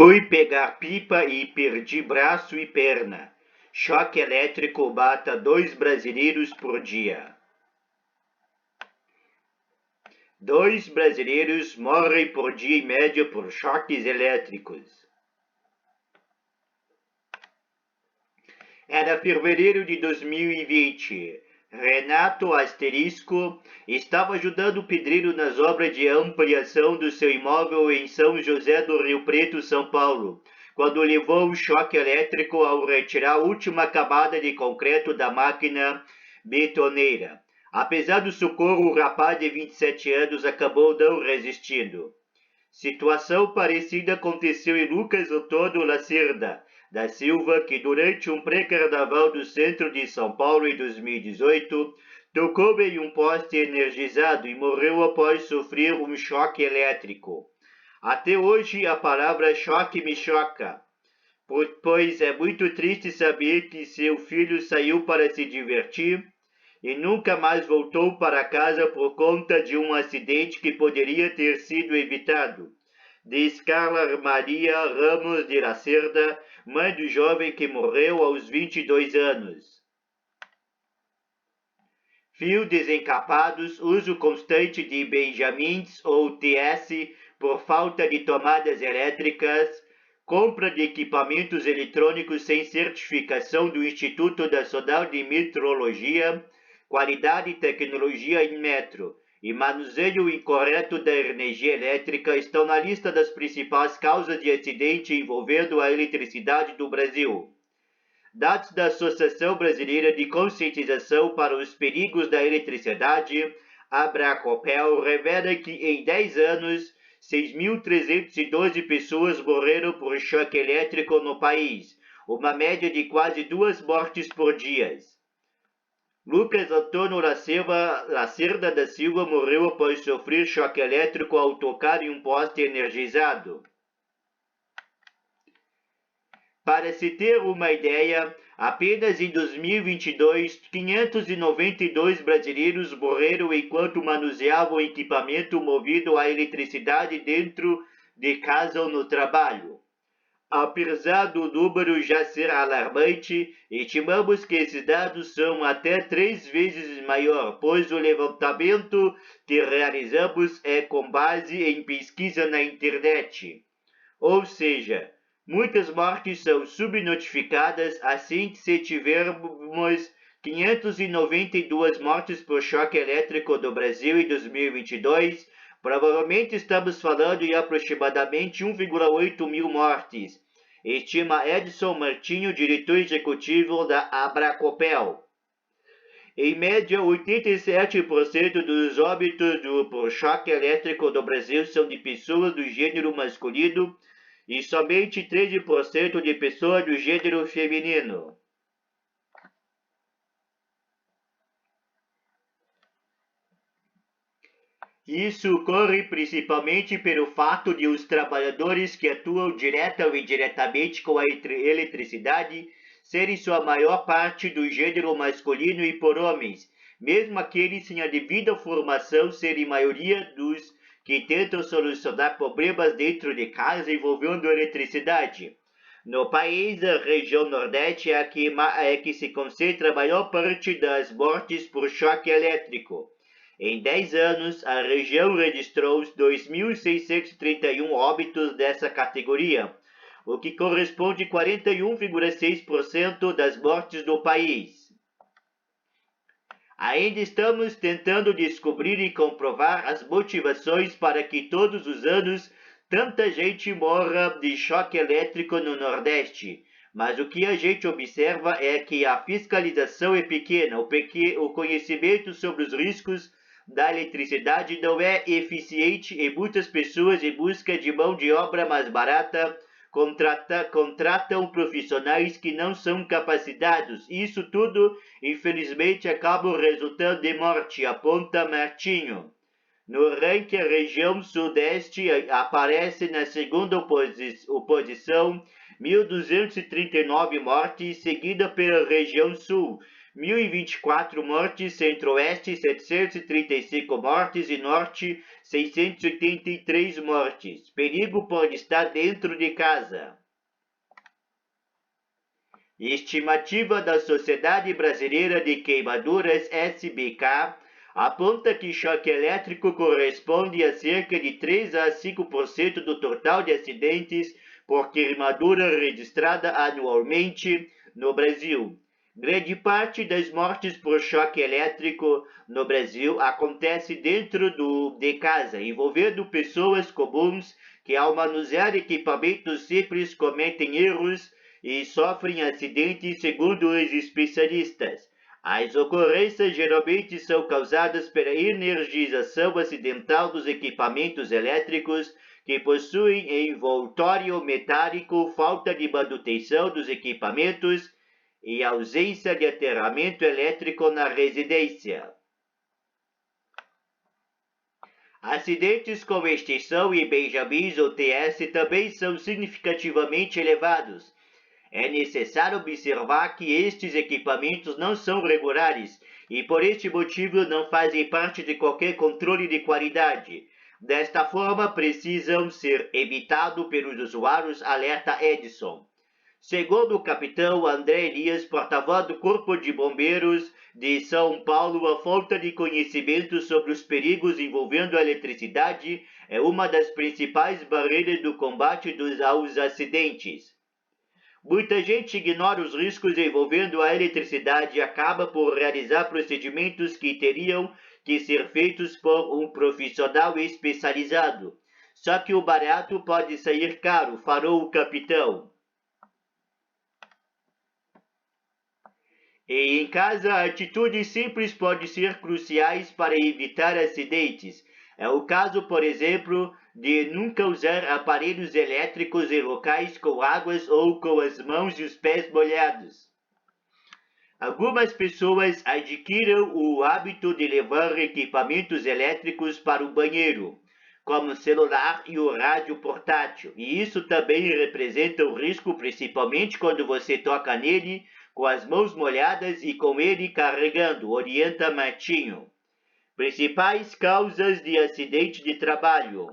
Fui pegar pipa e perdi braço e perna. Choque elétrico mata 2 brasileiros por dia. 2 brasileiros morrem por dia em média por choques elétricos. Era fevereiro de 2020. Renato Asterisco estava ajudando o pedreiro nas obras de ampliação do seu imóvel em São José do Rio Preto, São Paulo, quando levou um choque elétrico ao retirar a última camada de concreto da máquina betoneira. Apesar do socorro, o rapaz de 27 anos acabou não resistindo. Situação parecida aconteceu em Lucas Antônio Lacerda da Silva, que durante um pré-carnaval do centro de São Paulo em 2018, tocou em um poste energizado e morreu após sofrer um choque elétrico. Até hoje a palavra choque me choca, pois é muito triste saber que seu filho saiu para se divertir e nunca mais voltou para casa por conta de um acidente que poderia ter sido evitado. Diz Carla Maria Ramos de Lacerda, mãe do jovem que morreu aos 22 anos. Fios desencapados, uso constante de Benjamins ou TS por falta de tomadas elétricas, compra de equipamentos eletrônicos sem certificação do Instituto Nacional de Metrologia, qualidade e tecnologia em metro e manuseio incorreto da energia elétrica estão na lista das principais causas de acidente envolvendo a eletricidade do Brasil. Dados da Associação Brasileira de Conscientização para os Perigos da Eletricidade, Abracopel, revela que em 10 anos, 6.312 pessoas morreram por choque elétrico no país, uma média de quase 2 mortes por dia. Lucas Antônio Lacerda da Silva morreu após sofrer choque elétrico ao tocar em um poste energizado. Para se ter uma ideia, apenas em 2022, 592 brasileiros morreram enquanto manuseavam equipamento movido à eletricidade dentro de casa ou no trabalho. Apesar do número já ser alarmante, estimamos que esses dados são até 3 vezes maior, pois o levantamento que realizamos é com base em pesquisa na internet. Ou seja, muitas mortes são subnotificadas, assim se tivermos 592 mortes por choque elétrico no Brasil em 2022, provavelmente estamos falando em aproximadamente 1,8 mil mortes, estima Edson Martinho, diretor executivo da Abracopel. Em média, 87% dos óbitos por choque elétrico no Brasil são de pessoas do gênero masculino e somente 13% de pessoas do gênero feminino. Isso ocorre principalmente pelo fato de os trabalhadores que atuam direta ou indiretamente com a eletricidade serem sua maior parte do gênero masculino e por homens, mesmo aqueles sem a devida formação serem maioria dos que tentam solucionar problemas dentro de casa envolvendo eletricidade. No país, a região Nordeste é que se concentra a maior parte das mortes por choque elétrico. Em 10 anos, a região registrou 2.631 óbitos dessa categoria, o que corresponde a 41,6% das mortes do país. Ainda estamos tentando descobrir e comprovar as motivações para que todos os anos tanta gente morra de choque elétrico no Nordeste. Mas o que a gente observa é que a fiscalização é pequena, o conhecimento sobre os riscos da eletricidade não é eficiente e muitas pessoas, em busca de mão de obra mais barata, contratam profissionais que não são capacitados. Isso tudo, infelizmente, acaba resultando em morte, aponta Martinho. No ranking, a região Sudeste aparece na segunda posição, 1.239 mortes, seguida pela região Sul, 1.024 mortes, Centro-Oeste 735 mortes e Norte 683 mortes. Perigo pode estar dentro de casa. Estimativa da Sociedade Brasileira de Queimaduras SBK aponta que choque elétrico corresponde a cerca de 3 a 5% do total de acidentes por queimadura registrada anualmente no Brasil. Grande parte das mortes por choque elétrico no Brasil acontece dentro de casa, envolvendo pessoas comuns que, ao manusear equipamentos simples, cometem erros e sofrem acidentes, segundo os especialistas. As ocorrências geralmente são causadas pela energização acidental dos equipamentos elétricos, que possuem envoltório metálico, falta de manutenção dos equipamentos e ausência de aterramento elétrico na residência. Acidentes com extinção e benjamins ou TS também são significativamente elevados. É necessário observar que estes equipamentos não são regulares e, por este motivo, não fazem parte de qualquer controle de qualidade. Desta forma, precisam ser evitados pelos usuários, alerta Edison. Segundo o capitão André Elias, porta-voz do Corpo de Bombeiros de São Paulo, a falta de conhecimento sobre os perigos envolvendo a eletricidade é uma das principais barreiras do combate aos acidentes. Muita gente ignora os riscos envolvendo a eletricidade e acaba por realizar procedimentos que teriam que ser feitos por um profissional especializado. Só que o barato pode sair caro, falou o capitão. E em casa, atitudes simples podem ser cruciais para evitar acidentes. É o caso, por exemplo, de nunca usar aparelhos elétricos em locais com águas ou com as mãos e os pés molhados. Algumas pessoas adquiriram o hábito de levar equipamentos elétricos para o banheiro, como o celular e o rádio portátil, e isso também representa um risco, principalmente quando você toca nele com as mãos molhadas e com ele carregando, orienta Martinho. Principais causas de acidente de trabalho.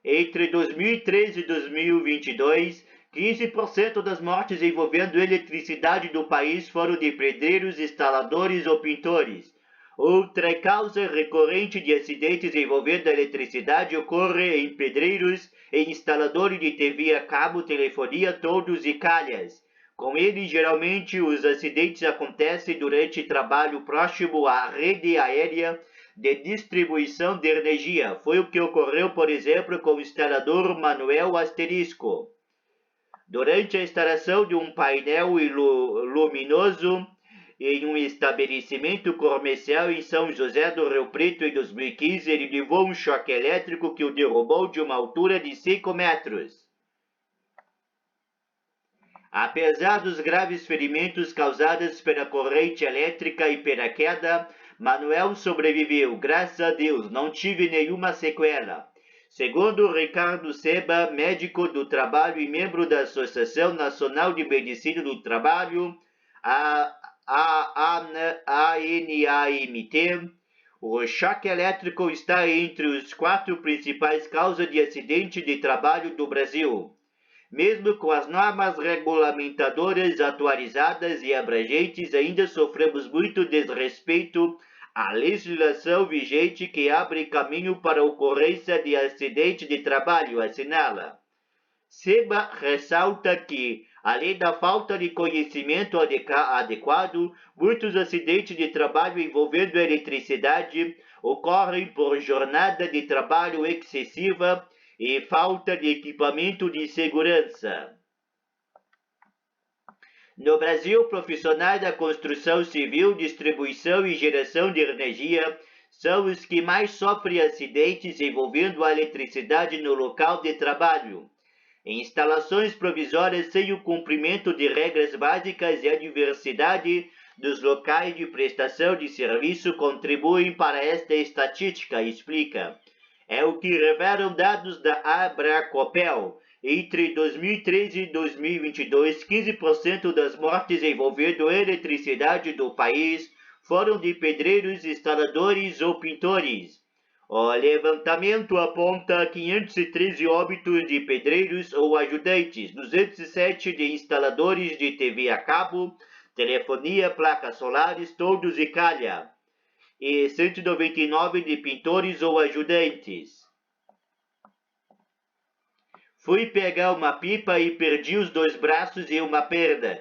Entre 2013 e 2022, 15% das mortes envolvendo eletricidade do país foram de pedreiros, instaladores ou pintores. Outra causa recorrente de acidentes envolvendo a eletricidade ocorre em pedreiros e instaladores de TV a cabo, telefonia, toldos e calhas. Com ele, geralmente, os acidentes acontecem durante trabalho próximo à rede aérea de distribuição de energia. Foi o que ocorreu, por exemplo, com o instalador Manuel Asterisco. Durante a instalação de um painel luminoso em um estabelecimento comercial em São José do Rio Preto em 2015, ele levou um choque elétrico que o derrubou de uma altura de 5 metros. Apesar dos graves ferimentos causados pela corrente elétrica e pela queda, Manuel sobreviveu. Graças a Deus, não tive nenhuma sequela. Segundo Ricardo Seba, médico do trabalho e membro da Associação Nacional de Medicina do Trabalho, ANAMT, o choque elétrico está entre os 4 principais causas de acidente de trabalho do Brasil. Mesmo com as normas regulamentadoras atualizadas e abrangentes, ainda sofremos muito desrespeito à legislação vigente que abre caminho para a ocorrência de acidente de trabalho, assinala. Seba ressalta que, além da falta de conhecimento adequado, muitos acidentes de trabalho envolvendo eletricidade ocorrem por jornada de trabalho excessiva e falta de equipamento de segurança. No Brasil, profissionais da construção civil, distribuição e geração de energia são os que mais sofrem acidentes envolvendo a eletricidade no local de trabalho. Em instalações provisórias sem o cumprimento de regras básicas e a diversidade dos locais de prestação de serviço contribuem para esta estatística, explica. É o que revelam dados da Abracopel, Entre 2013 e 2022, 15% das mortes envolvendo a eletricidade do país foram de pedreiros, instaladores ou pintores. O levantamento aponta 513 óbitos de pedreiros ou ajudantes, 207 de instaladores de TV a cabo, telefonia, placas solares, toldos e calha, e 199 de pintores ou ajudantes. Fui pegar uma pipa e perdi os 2 braços e uma perna.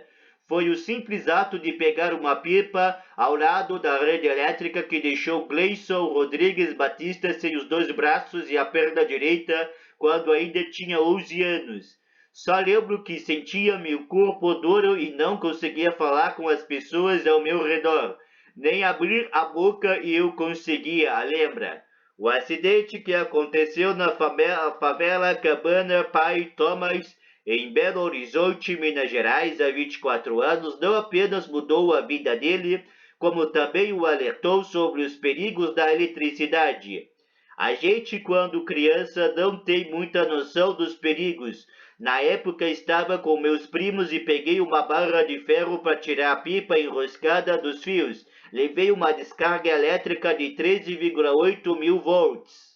Foi o simples ato de pegar uma pipa ao lado da rede elétrica que deixou Gleison Rodrigues Batista sem os 2 braços e a perna direita quando ainda tinha 11 anos. Só lembro que sentia meu corpo duro e não conseguia falar com as pessoas ao meu redor. Nem abrir a boca e eu conseguia, lembra? O acidente que aconteceu na favela Cabana Pai Thomas, em Belo Horizonte, Minas Gerais, há 24 anos, não apenas mudou a vida dele, como também o alertou sobre os perigos da eletricidade. A gente, quando criança, não tem muita noção dos perigos. Na época estava com meus primos e peguei uma barra de ferro para tirar a pipa enroscada dos fios. Levei uma descarga elétrica de 13,8 mil volts.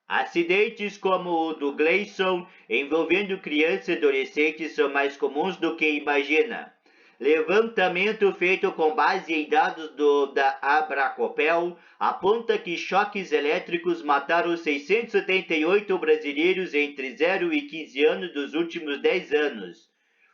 Acidentes como o do Gleison, envolvendo crianças e adolescentes, são mais comuns do que imagina. Levantamento feito com base em dados da Abracopel aponta que choques elétricos mataram 678 brasileiros entre 0 e 15 anos dos últimos 10 anos.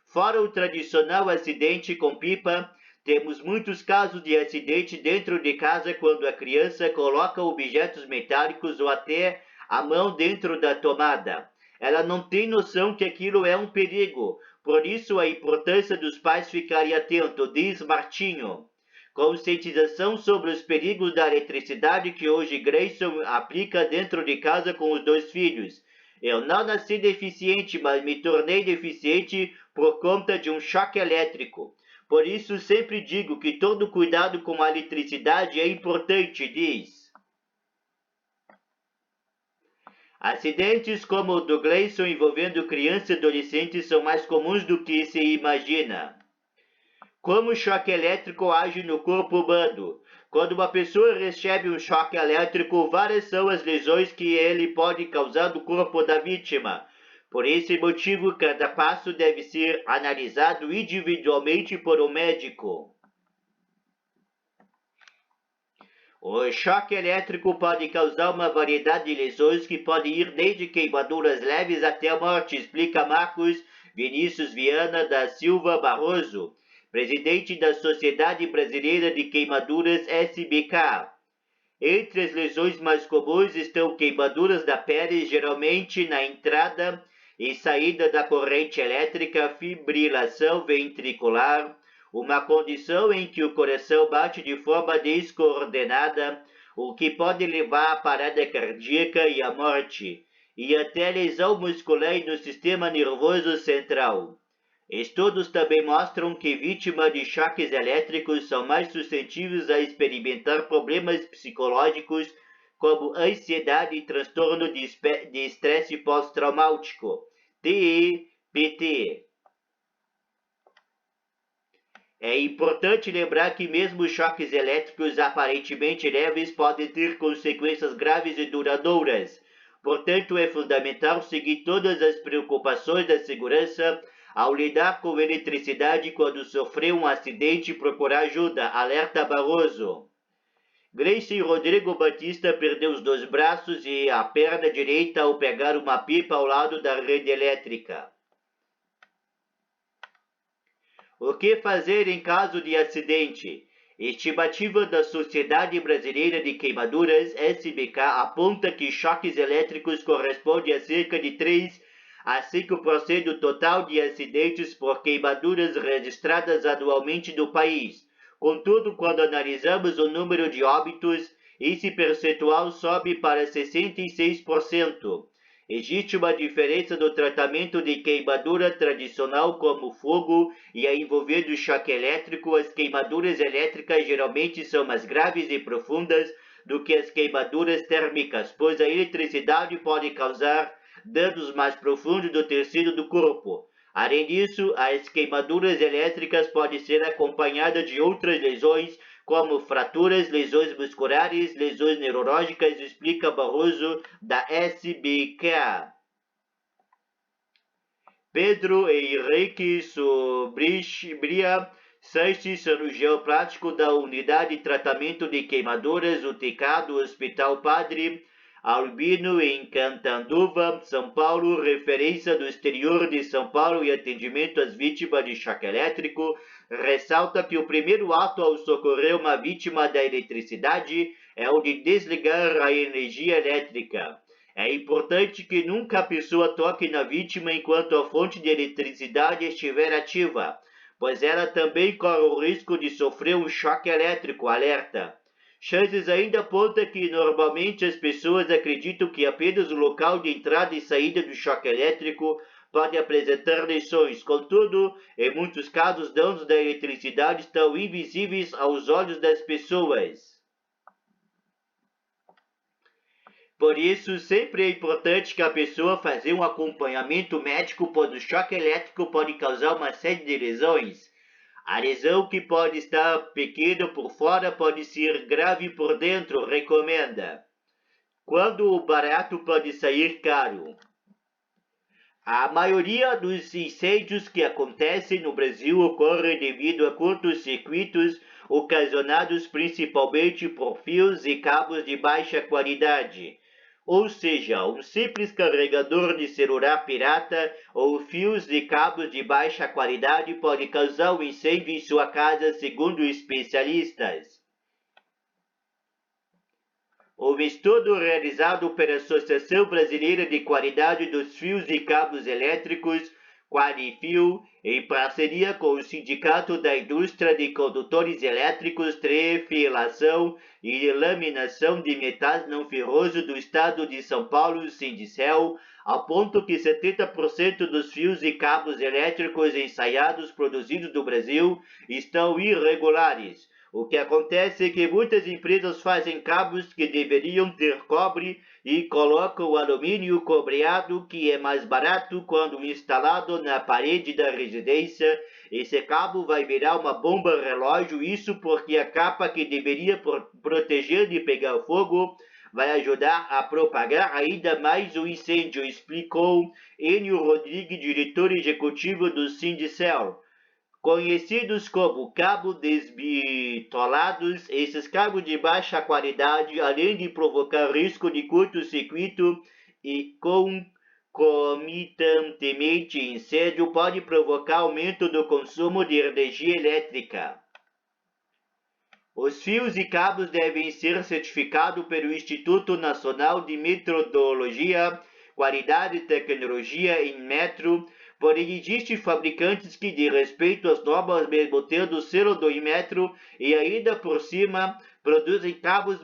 Fora o tradicional acidente com pipa, temos muitos casos de acidente dentro de casa quando a criança coloca objetos metálicos ou até a mão dentro da tomada. Ela não tem noção que aquilo é um perigo, por isso a importância dos pais ficarem atentos, diz Martinho. Conscientização sobre os perigos da eletricidade que hoje Grayson aplica dentro de casa com os 2 filhos. Eu não nasci deficiente, mas me tornei deficiente por conta de um choque elétrico. Por isso sempre digo que todo cuidado com a eletricidade é importante, diz. Acidentes como o do Gleison envolvendo crianças e adolescentes são mais comuns do que se imagina. Como o choque elétrico age no corpo humano? Quando uma pessoa recebe um choque elétrico, várias são as lesões que ele pode causar no corpo da vítima. Por esse motivo, cada passo deve ser analisado individualmente por um médico. O choque elétrico pode causar uma variedade de lesões que podem ir desde queimaduras leves até a morte, explica Marcos Vinícius Viana da Silva Barroso, presidente da Sociedade Brasileira de Queimaduras SBK. Entre as lesões mais comuns estão queimaduras da pele, geralmente na entrada e saída da corrente elétrica, fibrilação ventricular, uma condição em que o coração bate de forma descoordenada, o que pode levar à parada cardíaca e à morte, e até lesão muscular no sistema nervoso central. Estudos também mostram que vítimas de choques elétricos são mais suscetíveis a experimentar problemas psicológicos como ansiedade e transtorno de estresse pós-traumático, TEPT. É importante lembrar que mesmo choques elétricos aparentemente leves podem ter consequências graves e duradouras. Portanto, é fundamental seguir todas as preocupações da segurança ao lidar com eletricidade quando sofrer um acidente e procurar ajuda, alerta Barroso. Grace Rodrigo Batista perdeu os 2 braços e a perna direita ao pegar uma pipa ao lado da rede elétrica. O que fazer em caso de acidente? Estimativa da Sociedade Brasileira de Queimaduras, SBK, aponta que choques elétricos correspondem a cerca de 3 a 5% do total de acidentes por queimaduras registradas anualmente no país. Contudo, quando analisamos o número de óbitos, esse percentual sobe para 66%. Existe uma diferença no tratamento de queimadura tradicional como fogo e a envolvendo choque elétrico. As queimaduras elétricas geralmente são mais graves e profundas, do que as queimaduras térmicas, pois a eletricidade pode causar danos mais profundos do tecido do corpo. Além disso, as queimaduras elétricas podem ser acompanhadas de outras lesões, como fraturas, lesões musculares, lesões neurológicas, explica Barroso, da SBQ. Pedro Henrique Sobria Sanches, cirurgião plástico da Unidade de Tratamento de Queimaduras, UTK, do Hospital Padre Albino, em Cantanduva, São Paulo, referência do exterior de São Paulo e atendimento às vítimas de choque elétrico, ressalta que o primeiro ato ao socorrer uma vítima da eletricidade é o de desligar a energia elétrica. É importante que nunca a pessoa toque na vítima enquanto a fonte de eletricidade estiver ativa, pois ela também corre o risco de sofrer um choque elétrico, alerta. Chances ainda aponta que normalmente as pessoas acreditam que apenas o local de entrada e saída do choque elétrico pode apresentar lesões. Contudo, em muitos casos, danos da eletricidade estão invisíveis aos olhos das pessoas. Por isso, sempre é importante que a pessoa faça um acompanhamento médico, pois o choque elétrico pode causar uma série de lesões. A lesão, que pode estar pequena por fora, pode ser grave por dentro, recomenda. Quando o barato pode sair caro? A maioria dos incêndios que acontecem no Brasil ocorre devido a curtos-circuitos ocasionados principalmente por fios e cabos de baixa qualidade. Ou seja, um simples carregador de celular pirata ou fios de cabos de baixa qualidade pode causar um incêndio em sua casa, segundo especialistas. Um estudo realizado pela Associação Brasileira de Qualidade dos Fios e Cabos Elétricos, Qualifio, em parceria com o Sindicato da Indústria de Condutores Elétricos, Trefilação e Laminação de Metais Não Ferrosos do Estado de São Paulo, Sindicel, aponta que 70% dos fios e cabos elétricos ensaiados produzidos no Brasil estão irregulares. O que acontece é que muitas empresas fazem cabos que deveriam ter cobre e colocam alumínio cobreado, que é mais barato quando instalado na parede da residência. Esse cabo vai virar uma bomba relógio, isso porque a capa que deveria proteger de pegar fogo vai ajudar a propagar ainda mais o incêndio, explicou Enio Rodrigues, diretor executivo do Sindicel. Conhecidos como cabos desbitolados, esses cabos de baixa qualidade, além de provocar risco de curto-circuito e concomitantemente incêndio, pode provocar aumento do consumo de energia elétrica. Os fios e cabos devem ser certificados pelo Instituto Nacional de Metrologia, Qualidade e Tecnologia em Metro. Porém, existem fabricantes que dizem respeito às normas mesmo tendo o selo do Inmetro e ainda por cima produzem cabos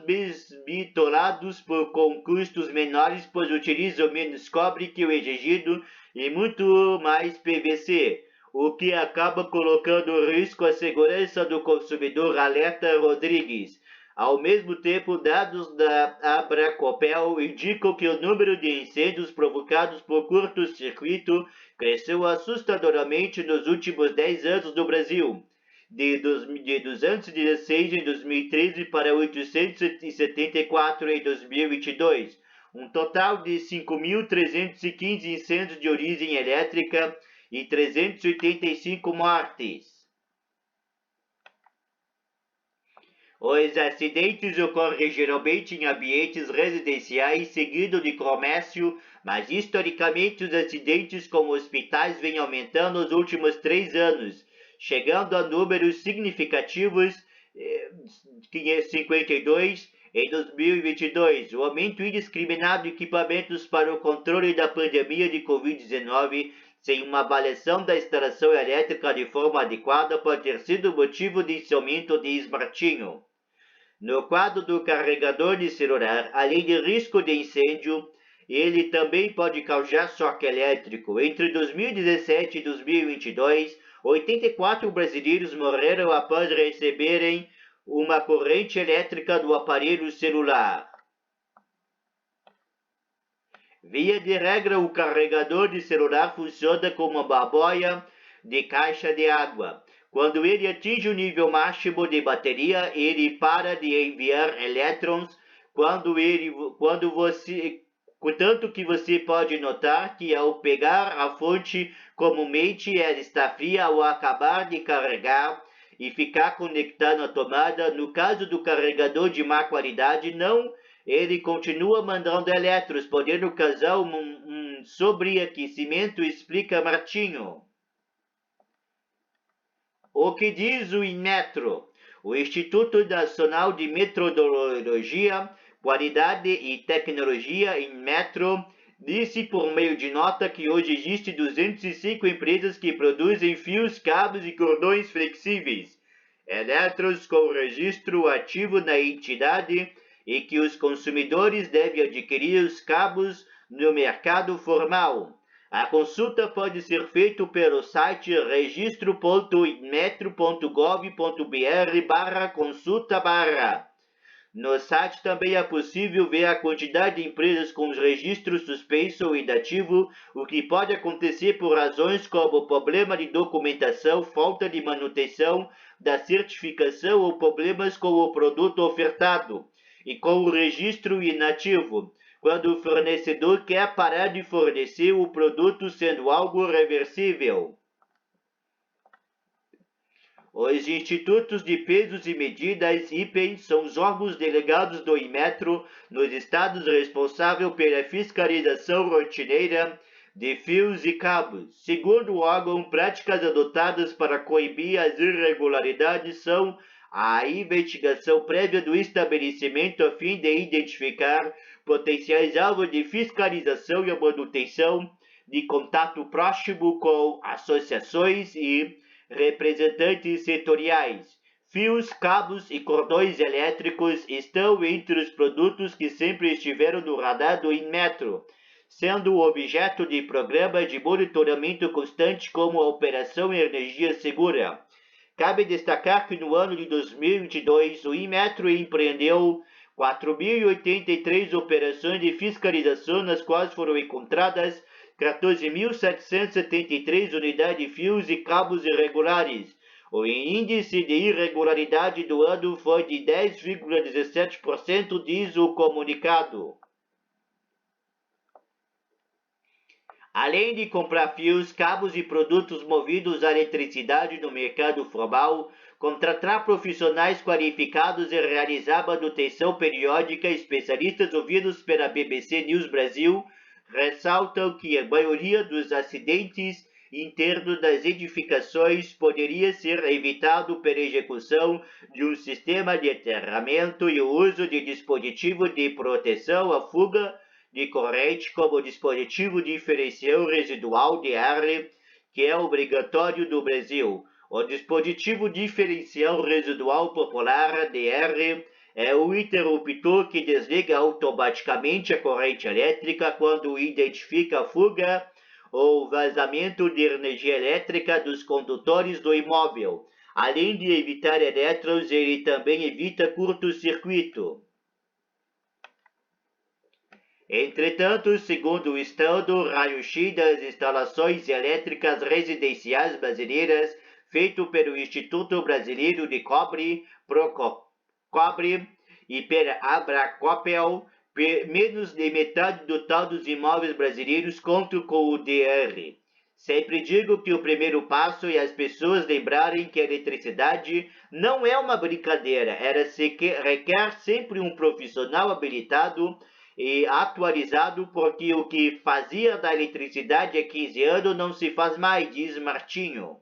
bitolados com custos menores, pois utilizam menos cobre que o exigido e muito mais PVC, o que acaba colocando em risco a segurança do consumidor, alerta Rodrigues. Ao mesmo tempo, dados da Abracopel indicam que o número de incêndios provocados por curto-circuito cresceu assustadoramente nos últimos 10 anos no Brasil, de 216 em 2013 para 874 em 2022, um total de 5.315 incêndios de origem elétrica e 385 mortes. Os acidentes ocorrem geralmente em ambientes residenciais, seguido de comércio, mas historicamente os acidentes com hospitais vêm aumentando nos últimos 3 anos, chegando a números significativos, 552 em 2022. O aumento indiscriminado de equipamentos para o controle da pandemia de Covid-19 sem uma avaliação da instalação elétrica de forma adequada pode ter sido motivo desse aumento, diz Martinho. No quadro do carregador de celular, além de risco de incêndio, ele também pode causar choque elétrico. Entre 2017 e 2022, 84 brasileiros morreram após receberem uma corrente elétrica do aparelho celular. Via de regra, o carregador de celular funciona como uma boia de caixa de água. Quando ele atinge o nível máximo de bateria, ele para de enviar elétrons. Tanto que você pode notar que ao pegar a fonte, comumente ela está fria ao acabar de carregar e ficar conectada à tomada. No caso do carregador de má qualidade, não. Ele continua mandando elétrons, podendo causar um sobreaquecimento, explica Martinho. O que diz o Inmetro? O Instituto Nacional de Metrologia, Qualidade e Tecnologia, Inmetro, disse por meio de nota que hoje existem 205 empresas que produzem fios, cabos e cordões flexíveis, elétrons com registro ativo na entidade, e que os consumidores devem adquirir os cabos no mercado formal. A consulta pode ser feita pelo site registro.inmetro.gov.br/consulta/. No site também é possível ver a quantidade de empresas com os registros suspensos ou inativos, o que pode acontecer por razões como problema de documentação, falta de manutenção da certificação ou problemas com o produto ofertado, e com o registro inativo, quando o fornecedor quer parar de fornecer o produto sendo algo reversível. Os Institutos de Pesos e Medidas, IPEM, são os órgãos delegados do Inmetro nos estados responsáveis pela fiscalização rotineira de fios e cabos. Segundo o órgão, práticas adotadas para coibir as irregularidades são a investigação prévia do estabelecimento a fim de identificar potenciais alvos de fiscalização e a manutenção de contato próximo com associações e representantes setoriais. Fios, cabos e cordões elétricos estão entre os produtos que sempre estiveram no radar do Inmetro, sendo objeto de programas de monitoramento constante como a Operação Energia Segura. Cabe destacar que no ano de 2022, o Inmetro empreendeu 4.083 operações de fiscalização, nas quais foram encontradas 14.773 unidades de fios e cabos irregulares. O índice de irregularidade do ano foi de 10,17%, diz o comunicado. Além de comprar fios, cabos e produtos movidos à eletricidade no mercado formal, contratar profissionais qualificados e realizar manutenção periódica, especialistas ouvidos pela BBC News Brasil ressaltam que a maioria dos acidentes internos das edificações poderia ser evitado pela execução de um sistema de aterramento e o uso de dispositivos de proteção à fuga de corrente, como o dispositivo diferencial residual de ar, que é obrigatório no Brasil. O dispositivo diferencial residual popular DR é o interruptor que desliga automaticamente a corrente elétrica quando identifica a fuga ou vazamento de energia elétrica dos condutores do imóvel. Além de evitar elétrons, ele também evita curto-circuito. Entretanto, segundo o estudo Raio-X das Instalações Elétricas Residenciais Brasileiras, feito pelo Instituto Brasileiro de Cobre, Procobre, e pela Abracopel, menos de metade do total dos imóveis brasileiros contam com o DR. Sempre digo que o primeiro passo é as pessoas lembrarem que a eletricidade não é uma brincadeira, ela requer sempre um profissional habilitado e atualizado, porque o que fazia da eletricidade há 15 anos não se faz mais, diz Martinho.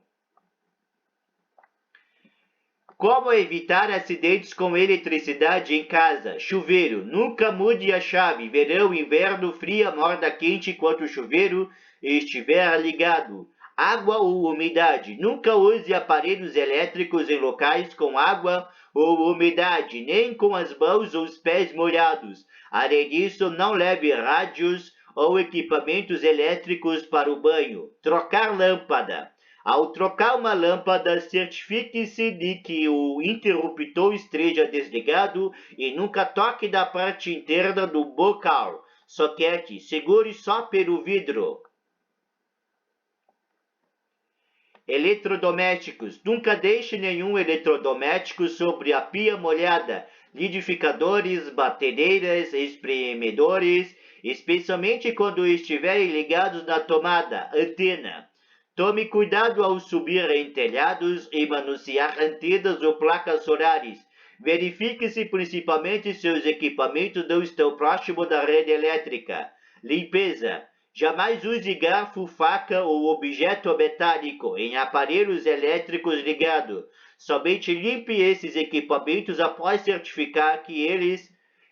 Como evitar acidentes com eletricidade em casa? Chuveiro. Nunca mude a chave. Verão, inverno, fria, morda quente enquanto o chuveiro estiver ligado. Água ou umidade. Nunca use aparelhos elétricos em locais com água ou umidade, nem com as mãos ou os pés molhados. Além disso, não leve rádios ou equipamentos elétricos para o banho. Trocar lâmpada. Ao trocar uma lâmpada, certifique-se de que o interruptor esteja desligado e nunca toque da parte interna do bocal. Soquete, segure só pelo vidro. Eletrodomésticos. Nunca deixe nenhum eletrodoméstico sobre a pia molhada. Liquidificadores, batedeiras, espremedores, especialmente quando estiverem ligados na tomada, antena. Tome cuidado ao subir em telhados e manusear antenas ou placas solares. Verifique-se principalmente se os equipamentos não estão próximos da rede elétrica. Limpeza. Jamais use garfo, faca ou objeto metálico em aparelhos elétricos ligados. Somente limpe esses equipamentos após certificar que eles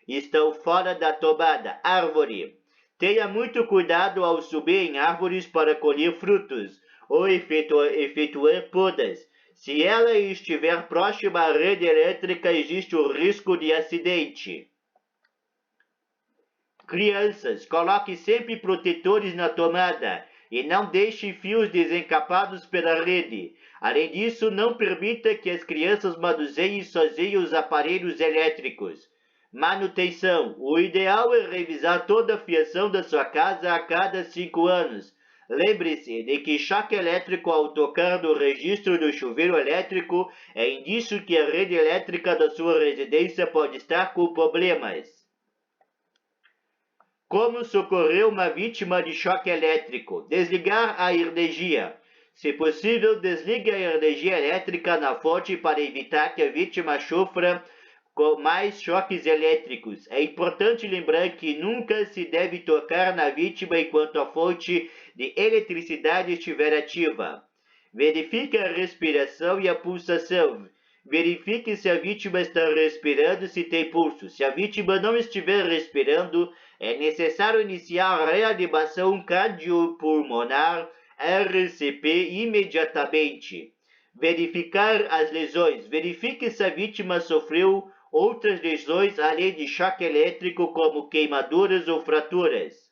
estão fora da tomada. Árvore. Tenha muito cuidado ao subir em árvores para colher frutos ou efetuar podas. Se ela estiver próxima à rede elétrica, existe o risco de acidente. Crianças, coloque sempre protetores na tomada e não deixe fios desencapados pela rede. Além disso, não permita que as crianças manuseiem sozinhas os aparelhos elétricos. Manutenção. O ideal é revisar toda a fiação da sua casa a cada 5 anos. Lembre-se de que choque elétrico ao tocar no registro do chuveiro elétrico é indício que a rede elétrica da sua residência pode estar com problemas. Como socorrer uma vítima de choque elétrico? Desligar a energia. Se possível, desligue a energia elétrica na fonte para evitar que a vítima sofra com mais choques elétricos. É importante lembrar que nunca se deve tocar na vítima enquanto a fonte de eletricidade estiver ativa. Verifique a respiração e a pulsação. Verifique se a vítima está respirando e se tem pulso. Se a vítima não estiver respirando, é necessário iniciar a reanimação cardiopulmonar, RCP, imediatamente. Verificar as lesões. Verifique se a vítima sofreu outras lesões além de choque elétrico, como queimaduras ou fraturas.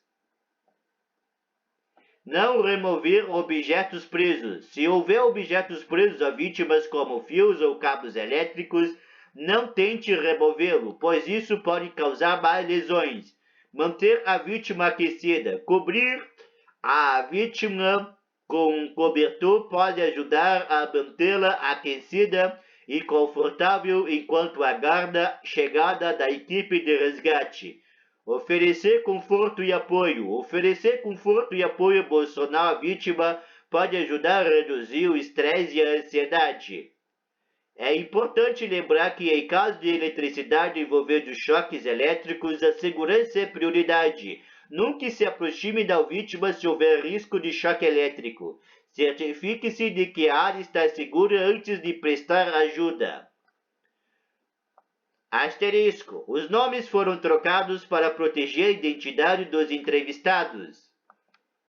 Não remover objetos presos. Se houver objetos presos a vítimas como fios ou cabos elétricos, não tente removê-lo, pois isso pode causar mais lesões. Manter a vítima aquecida. Cobrir a vítima com um cobertor pode ajudar a mantê-la aquecida e confortável enquanto aguarda a chegada da equipe de resgate. Oferecer conforto e apoio. Oferecer conforto e apoio emocional à vítima pode ajudar a reduzir o estresse e a ansiedade. É importante lembrar que, em caso de eletricidade envolvendo choques elétricos, a segurança é prioridade. Nunca se aproxime da vítima se houver risco de choque elétrico. Certifique-se de que a área está segura antes de prestar ajuda. Asterisco. Os nomes foram trocados para proteger a identidade dos entrevistados.